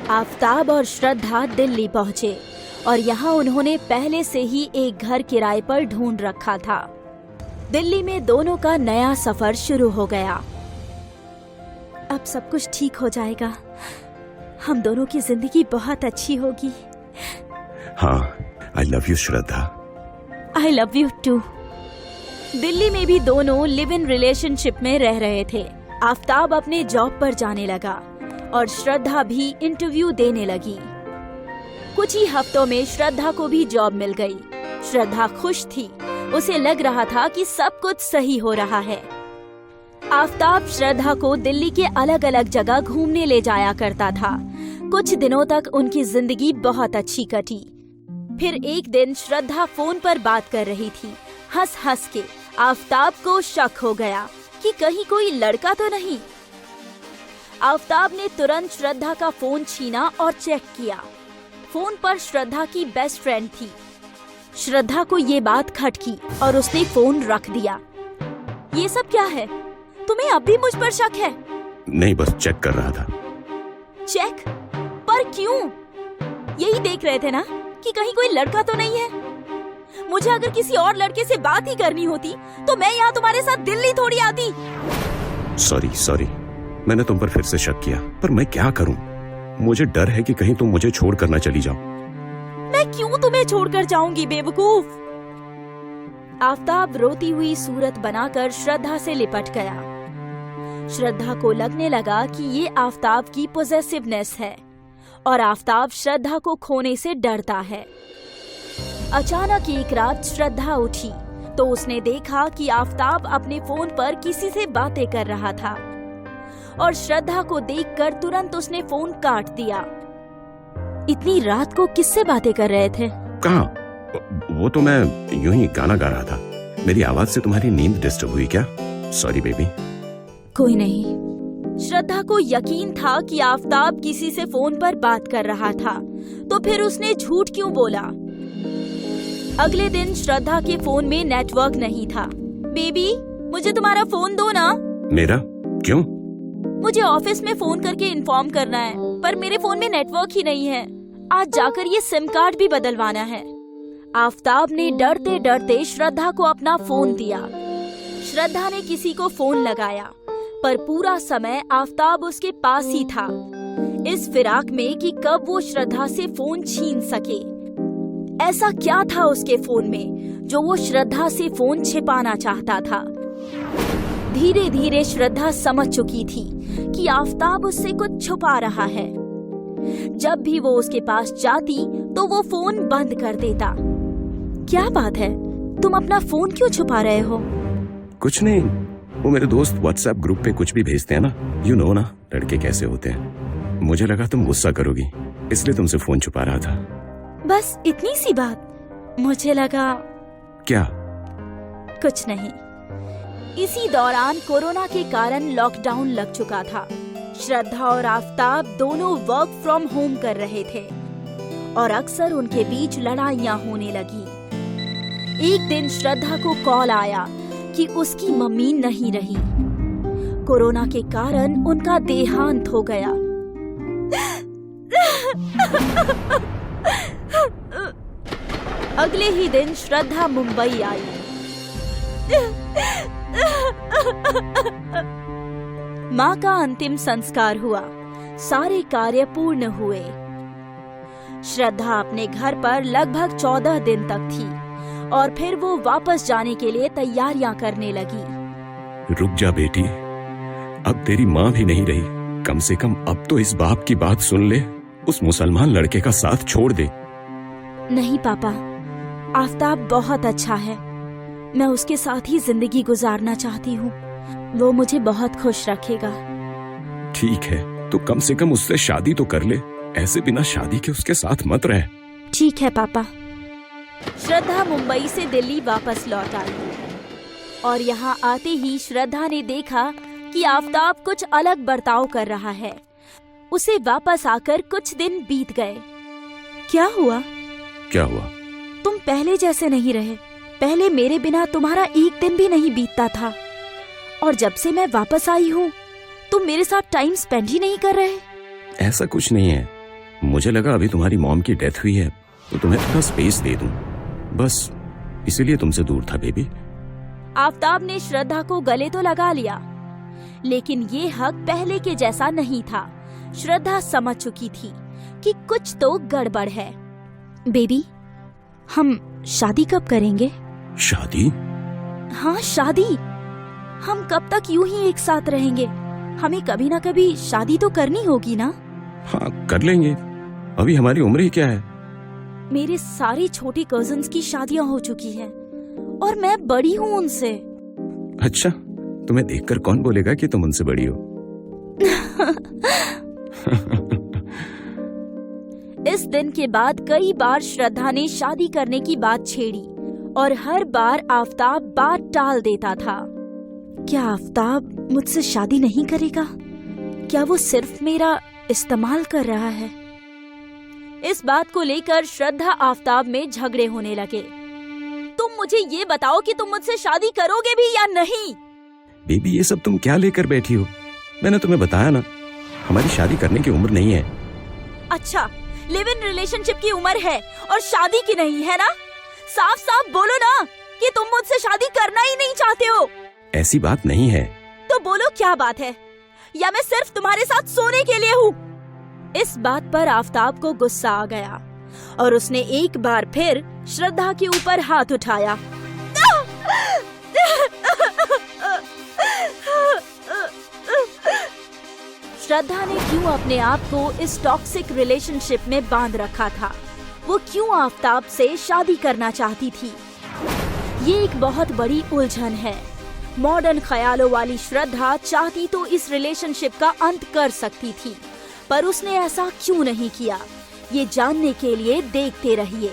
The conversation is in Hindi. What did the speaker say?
आफताब और श्रद्धा दिल्ली पहुंचे और यहाँ उन्होंने पहले से ही एक घर किराए पर ढूंढ रखा था। दिल्ली में दोनों का नया सफर शुरू हो गया। अब सब कुछ ठीक हो जाएगा, हम दोनों की जिंदगी बहुत अच्छी होगी। हाँ, I love you Shraddha. I love you too. Delhi में भी दोनों लिव इन रिलेशनशिप में रह रहे थे। आफताब अपने जॉब पर जाने लगा और श्रद्धा भी इंटरव्यू देने लगी। कुछ ही हफ्तों में श्रद्धा को भी जॉब मिल गई। श्रद्धा खुश थी, उसे लग रहा था कि सब कुछ सही हो रहा है। आफताब श्रद्धा को दिल्ली के अलग अलग जगह घूमने ले जाया करता था। कुछ दिनों तक उनकी जिंदगी बहुत अच्छी कटी। फिर एक दिन श्रद्धा फोन पर बात कर रही थी। हंस हंस के आफताब को शक हो गया कि कहीं कोई लड़का तो नहीं। आफताब ने तुरंत श्रद्धा का फोन छीना और चेक किया। फोन पर श्रद्धा की बेस्ट फ्रेंड थी। श्रद्धा को ये बात खटकी और उसने फोन रख दिया। ये सब क्या है? तुम्हें अब भी मुझ पर शक है? नहीं, बस चेक कर रहा था। चेक? पर क्यों? यही देख रहे थे ना कि कहीं कोई लड़का तो नहीं है। मुझे अगर किसी और लड़के से बात ही करनी होती तो मैं यहाँ तुम्हारे साथ दिल्ली थोड़ी आती। सॉरी, मैंने तुम पर फिर से शक किया, पर मैं क्या करूं? मुझे डर है कि कहीं तुम मुझे छोड़कर ना चली जाओ। मैं क्यों तुम्हें छोड़कर जाऊंगी बेवकूफ? आफताब रोती हुई सूरत बनाकर श्रद्धा से लिपट गया। श्रद्धा को लगने लगा कि ये आफताब की पॉसेसिवनेस है और आफताब श्रद्धा को खोने से डरता है। अचानक एक रात श्रद्धा उठी तो उसने देखा कि आफताब अपने फोन पर किसी से बातें कर रहा था और श्रद्धा को देखकर तुरंत उसने फोन काट दिया। इतनी रात को किससे बातें कर रहे थे? कहाँ? वो तो मैं यूं ही गाना गा रहा था। मेरी आवाज से तुम्हारी नींद डिस्टर्ब हुई क्या? Sorry baby. कोई नहीं। श्रद्धा को यकीन था कि आफताब किसी से फोन पर बात कर रहा था, तो फिर उसने झूठ क्यों बोला? अगले दिन श्रद्धा के फोन में नेटवर्क नहीं था। बेबी, मुझे तुम्हारा फोन दो ना। मेरा? क्यों? मुझे ऑफिस में फोन करके इन्फॉर्म करना है, पर मेरे फोन में नेटवर्क ही नहीं है। आज जाकर ये सिम कार्ड भी बदलवाना है। आफताब ने डरते डरते श्रद्धा को अपना फोन दिया। श्रद्धा ने किसी को फोन लगाया, पर पूरा समय आफताब उसके पास ही था, इस फिराक में कि कब वो श्रद्धा से फोन छीन सके। ऐसा क्या था उसके फोन में जो वो श्रद्धा से फोन छिपाना चाहता था? धीरे धीरे श्रद्धा समझ चुकी थी कि आफताब उससे कुछ छुपा रहा है। जब भी वो उसके पास जाती तो वो फोन बंद कर देता। क्या बात है, तुम अपना फोन क्यों छुपा रहे हो? कुछ नहीं, वो मेरे दोस्त व्हाट्सएप ग्रुप पे कुछ भी भेजते हैं ना, यू नो ना लड़के कैसे होते हैं। मुझे लगा तुम गुस्सा करोगी, इसलिए तुमसे फोन छुपा रहा था। बस इतनी सी बात? मुझे लगा। क्या? कुछ नहीं। इसी दौरान कोरोना के कारण लॉकडाउन लग चुका था। श्रद्धा और आफताब दोनों वर्क फ्रॉम होम कर रहे थे और अक्सर उनके बीच लड़ाइयाँ होने लगी। एक दिन श्रद्धा को कॉल आया कि उसकी मम्मी नहीं रही। कोरोना के कारण उनका देहांत हो गया। अगले ही दिन श्रद्धा मुंबई आई। माँ का अंतिम संस्कार हुआ, सारे कार्य पूर्ण हुए। श्रद्धा अपने घर पर लगभग 14 दिन तक थी और फिर वो वापस जाने के लिए तैयारियां करने लगी। रुक जा बेटी, अब तेरी माँ भी नहीं रही, कम से कम अब तो इस बाप की बात सुन ले, उस मुसलमान लड़के का साथ छोड़ दे। नहीं पापा, आफताब बहुत अच्छा है, मैं उसके साथ ही जिंदगी गुजारना चाहती हूँ, वो मुझे बहुत खुश रखेगा। ठीक है, तो कम से कम उससे शादी तो कर ले, ऐसे बिना शादी के उसके साथ मत रह। ठीक है पापा। श्रद्धा मुंबई से दिल्ली वापस लौट आई और यहाँ आते ही श्रद्धा ने देखा कि आफताब कुछ अलग बर्ताव कर रहा है। उसे वापस आकर कुछ दिन बीत गए। क्या हुआ? क्या हुआ? तुम पहले जैसे नहीं रहे। पहले मेरे बिना तुम्हारा एक दिन भी नहीं बीतता था, और जब से मैं वापस आई हूँ तुम मेरे साथ टाइम स्पेंड ही नहीं कर रहे। ऐसा कुछ नहीं है, मुझे लगा अभी तुम्हारी मॉम की डेथ हुई है तो तुम्हें थोड़ा स्पेस दे दूं, बस इसीलिए तुमसे दूर था बेबी। आफताब ने श्रद्धा को गले तो लगा लिया, लेकिन ये हक पहले के जैसा नहीं था। श्रद्धा समझ चुकी थी कि कुछ तो गड़बड़ है। बेबी, हम शादी कब करेंगे? शादी? हाँ, शादी। हम कब तक यूं ही एक साथ रहेंगे? हमें कभी ना कभी शादी तो करनी होगी ना? हाँ, कर लेंगे। अभी हमारी उम्र ही क्या है? मेरे सारे छोटे कजिन्स की शादियां हो चुकी हैं और मैं बड़ी हूँ उनसे। अच्छा, तुम्हें देखकर कौन बोलेगा कि तुम उनसे बड़ी हो? इस दिन के बाद कई बार श्रद्धा ने शादी करने की बात छेड़ी और हर बार आफताब बात टाल देता था। क्या आफताब मुझसे शादी नहीं करेगा? क्या वो सिर्फ मेरा इस्तेमाल कर रहा है? इस बात को लेकर श्रद्धा आफताब में झगड़े होने लगे। तुम मुझे ये बताओ कि तुम मुझसे शादी करोगे भी या नहीं? बेबी, ये सब तुम क्या लेकर बैठी हो? मैंने तुम्हें बताया ना, हमारी शादी करने की उम्र नहीं है। अच्छा, लिव इन रिलेशनशिप की उम्र है और शादी की नहीं है ना? साफ साफ बोलो ना कि तुम मुझसे शादी करना ही नहीं चाहते हो। ऐसी बात नहीं है। तो बोलो क्या बात है, या मैं सिर्फ तुम्हारे साथ सोने के लिए हूँ? इस बात पर आफताब को गुस्सा आ गया और उसने एक बार फिर श्रद्धा के ऊपर हाथ उठाया। श्रद्धा ने क्यों अपने आप को इस टॉक्सिक रिलेशनशिप में बांध रखा था? वो क्यों आफताब से शादी करना चाहती थी? ये एक बहुत बड़ी उलझन है। मॉडर्न ख्यालों वाली श्रद्धा चाहती तो इस रिलेशनशिप का अंत कर सकती थी, पर उसने ऐसा क्यों नहीं किया? ये जानने के लिए देखते रहिए।